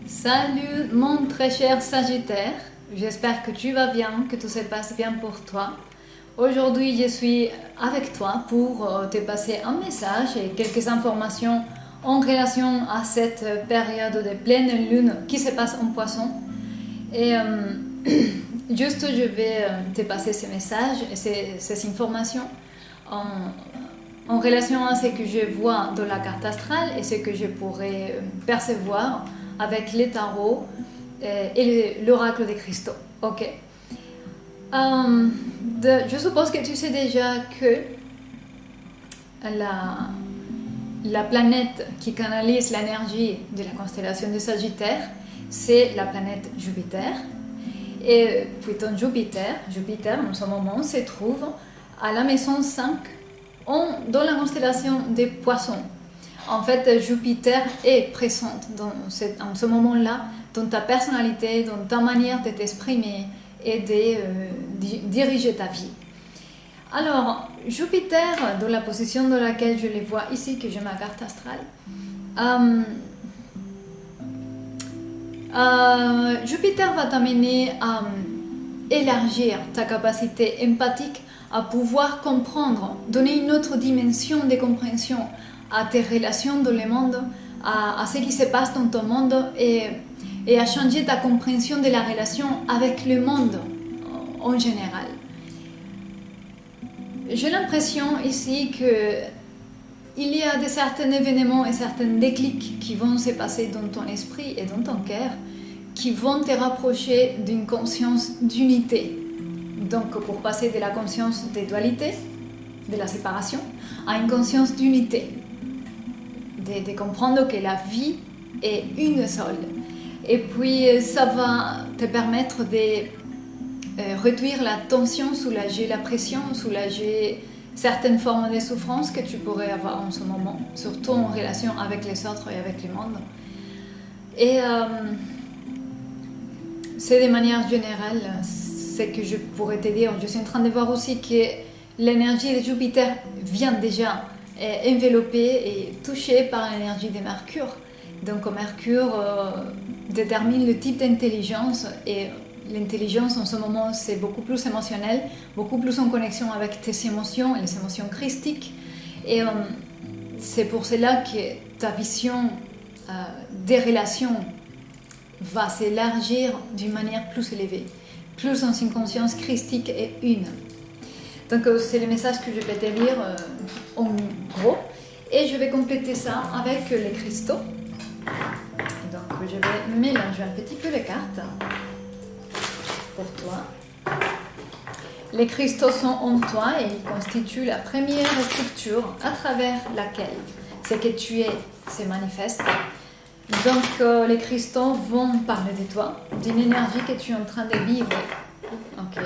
Salut mon très cher Sagittaire, j'espère que tu vas bien, que tout se passe bien pour toi. Aujourd'hui je suis avec toi pour te passer un message et quelques informations en relation à cette période de pleine lune qui se passe en Poisson. Et juste je vais te passer ces messages et ces informations en relation à ce que je vois dans la carte astrale et ce que je pourrais percevoir avec les tarots et l'oracle des cristaux. Ok. Je suppose que tu sais déjà que la planète qui canalise l'énergie de la constellation de Sagittaire, c'est la planète Jupiter. Et plutôt Jupiter en ce moment se trouve à la maison 5 dans la constellation des Poissons. En fait, Jupiter est présente en ce moment-là dans ta personnalité, dans ta manière de t'exprimer et de diriger ta vie. Alors, Jupiter, dans la position dans laquelle je les vois ici, que j'ai ma carte astrale, Jupiter va t'amener à élargir ta capacité empathique, à pouvoir comprendre, donner une autre dimension de compréhension à tes relations dans le monde, à ce qui se passe dans ton monde et à changer ta compréhension de la relation avec le monde en général. J'ai l'impression ici qu'il y a certains événements et certains déclics qui vont se passer dans ton esprit et dans ton cœur qui vont te rapprocher d'une conscience d'unité. Donc pour passer de la conscience de dualité, de la séparation, à une conscience d'unité. De comprendre que la vie est une seule. Et puis ça va te permettre de réduire la tension, soulager la pression, soulager certaines formes de souffrance que tu pourrais avoir en ce moment, surtout en relation avec les autres et avec le monde. Et c'est de manière générale ce que je pourrais te dire. Je suis en train de voir aussi que l'énergie de Jupiter vient déjà enveloppée et touchée par l'énergie de Mercure. Donc Mercure détermine le type d'intelligence et l'intelligence en ce moment c'est beaucoup plus émotionnel, beaucoup plus en connexion avec tes émotions, les émotions christiques. Et c'est pour cela que ta vision des relations va s'élargir d'une manière plus élevée, plus dans une conscience christique et une. Donc c'est le message que je vais te lire en gros et je vais compléter ça avec les cristaux. Donc je vais mélanger un petit peu les cartes pour toi. Les cristaux sont en toi et ils constituent la première structure à travers laquelle ce que tu es se manifeste. Donc les cristaux vont parler de toi, d'une énergie que tu es en train de vivre. Ok.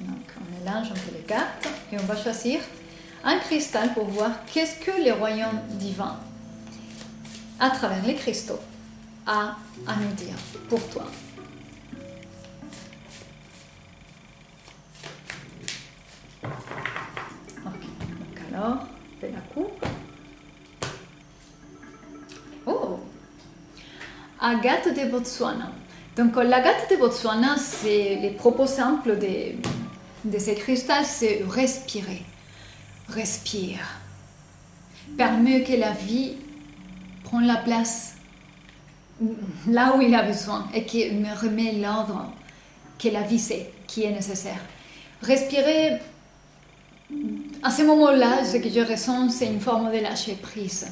Donc on mélange un peu les cartes et on va choisir un cristal pour voir qu'est-ce que le royaume divin, à travers les cristaux, a à nous dire pour toi. Ok, donc alors, fais la coupe. Oh, agate de Botswana. Donc l'agate de Botswana, c'est les propos simples de ces cristals, c'est respirer. Respire. Permet que la vie prenne la place là où il a besoin et qui me remet l'ordre que la vie sait, qui est nécessaire. Respirer, à ce moment-là, ce que je ressens, c'est une forme de lâcher prise.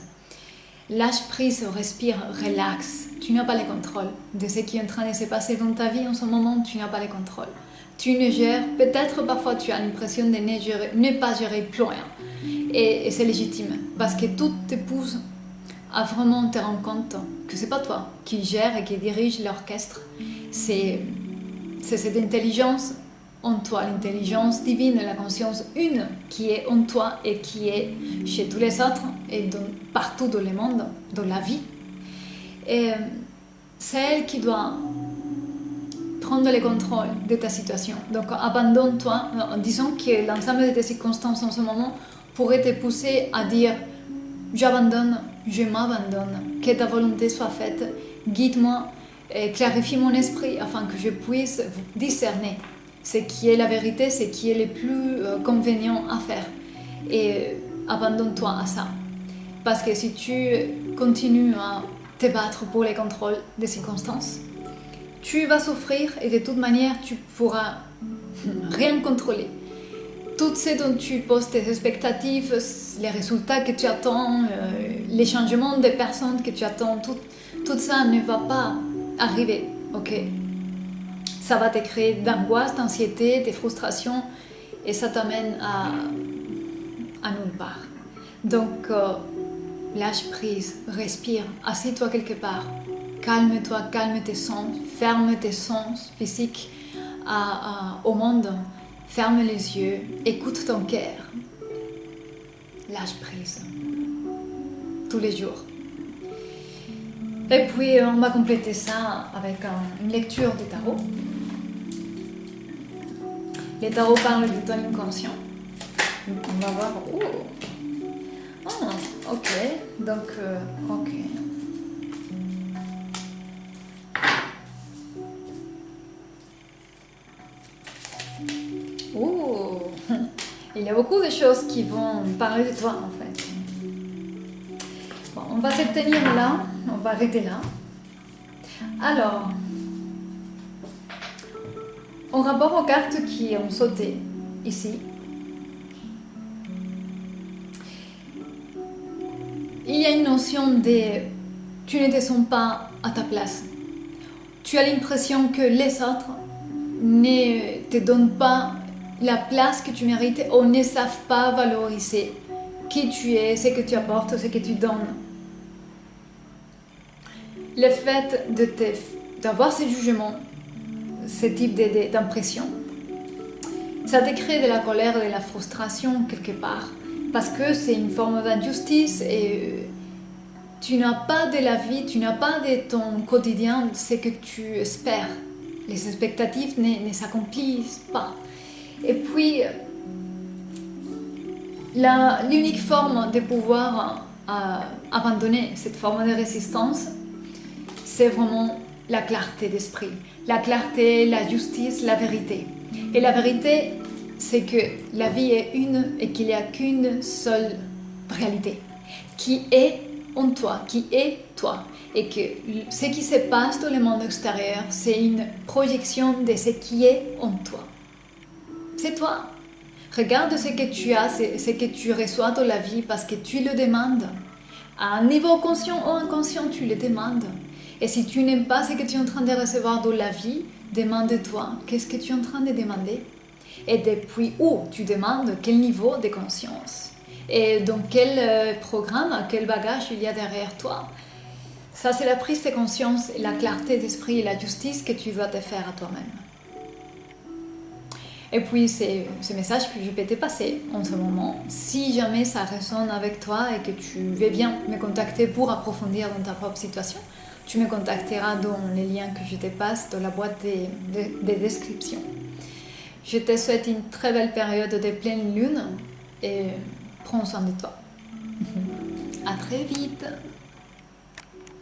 Lâche prise, respire, relax. Tu n'as pas le contrôle de ce qui est en train de se passer dans ta vie en ce moment, tu n'as pas le contrôle. Tu ne gères, peut-être parfois tu as l'impression de ne pas gérer plus rien. Et c'est légitime, parce que tout te pousse à vraiment te rendre compte que c'est pas toi qui gère et qui dirige l'orchestre. C'est cette intelligence en toi, l'intelligence divine, la conscience une qui est en toi et qui est chez tous les autres et partout dans le monde, dans la vie. Et c'est elle qui doit prendre le contrôle de ta situation. Donc abandonne-toi, disons que l'ensemble de tes circonstances en ce moment pourrait te pousser à dire j'abandonne, je m'abandonne, que ta volonté soit faite, guide-moi et clarifie mon esprit afin que je puisse discerner ce qui est la vérité, ce qui est le plus convenient à faire. Et abandonne-toi à ça. Parce que si tu continues à te battre pour les contrôles des circonstances, tu vas souffrir et de toute manière, tu pourras rien contrôler. Tout ce dont tu poses tes expectatives, les résultats que tu attends, les changements des personnes que tu attends, tout ça ne va pas arriver, ok? Ça va te créer d'angoisse, d'anxiété, de frustration et ça t'amène à nulle part. Donc, lâche prise, respire, assieds-toi quelque part, calme-toi, calme tes sens, ferme tes sens physiques au monde, ferme les yeux, écoute ton cœur, lâche prise, tous les jours. Et puis on va compléter ça avec une lecture du tarot. Les tarots parlent de ton inconscient. On va voir. Oh, ok. Donc, ok. Oh, il y a beaucoup de choses qui vont parler de toi en fait. Bon, on va se tenir là, on va arrêter là. Alors, en rapport aux cartes qui ont sauté ici, il y a une notion de tu ne te sens pas à ta place. Tu as l'impression que les autres ne te donnent pas la place que tu mérites ou ne savent pas valoriser qui tu es, ce que tu apportes, ce que tu donnes. Le fait d'avoir ce jugement, ce type d'impression, ça te crée de la colère, de la frustration quelque part, parce que c'est une forme d'injustice et tu n'as pas de la vie, tu n'as pas de ton quotidien ce que tu espères. Les expectatives ne s'accomplissent pas. Et puis, l'unique forme de pouvoir abandonner cette forme de résistance, c'est vraiment la clarté d'esprit. La clarté, la justice, la vérité. Et la vérité, c'est que la vie est une et qu'il n'y a qu'une seule réalité qui est en toi, qui est toi. Et que ce qui se passe dans le monde extérieur, c'est une projection de ce qui est en toi. C'est toi. Regarde ce que tu as, ce que tu reçois dans la vie parce que tu le demandes. À un niveau conscient ou inconscient, tu le demandes. Et si tu n'aimes pas ce que tu es en train de recevoir dans la vie, demande-toi, qu'est-ce que tu es en train de demander? Et depuis où tu demandes, quel niveau de conscience? Et dans quel programme, quel bagage il y a derrière toi? Ça, c'est la prise de conscience, la clarté d'esprit et la justice que tu dois te faire à toi-même. Et puis, c'est ce message que je peux te passer en ce moment. Si jamais ça résonne avec toi et que tu veux bien me contacter pour approfondir dans ta propre situation, tu me contacteras dans les liens que je te passe dans la boîte des descriptions. Je te souhaite une très belle période de pleine lune et prends soin de toi. À très vite!